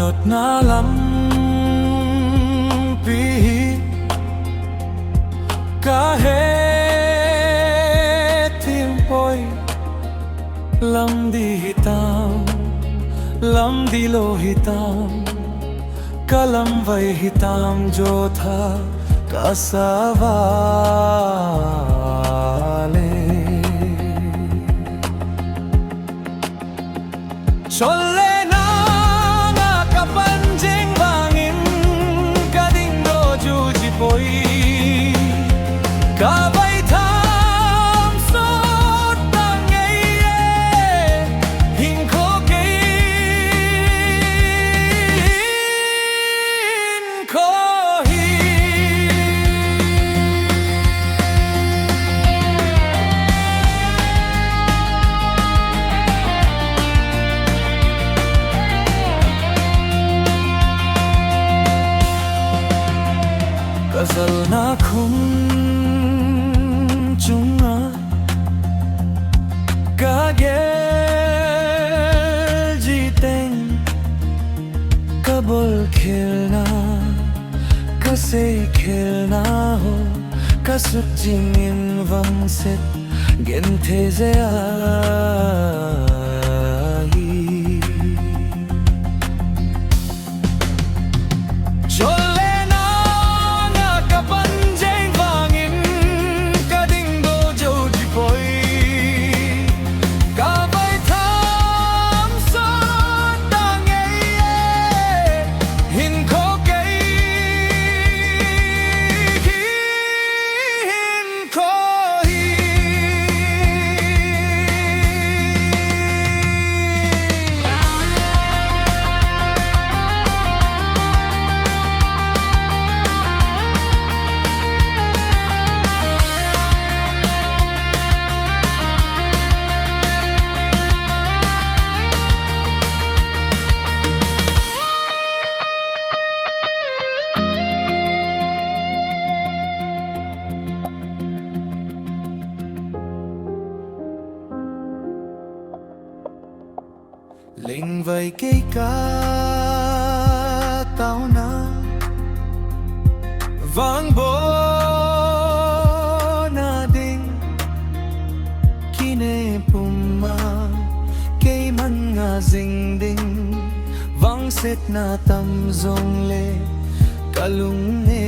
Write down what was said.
Ngọt ngào lắm vì cả hết tiếng bôi lam di hitam lam di lo hitam kalam vai hitam jo tha kasavale cholle na nga kapanjing bangin kading do juji poi kabay tham sốt tang ngây hình khô kín khô hi gazal na khum chunga kagel jiteng kabul khelna kase khelna ho kasut jingin vangset gen the je ai cholle na nga kapanjeng vangin kading do jo ji poi kabay tham sot tang ngây hin kho cây hin kho hi linh vầy cây ca tao na vang bo na ding kine puma cây man nga ding ding vang set na tam zong le kalung ne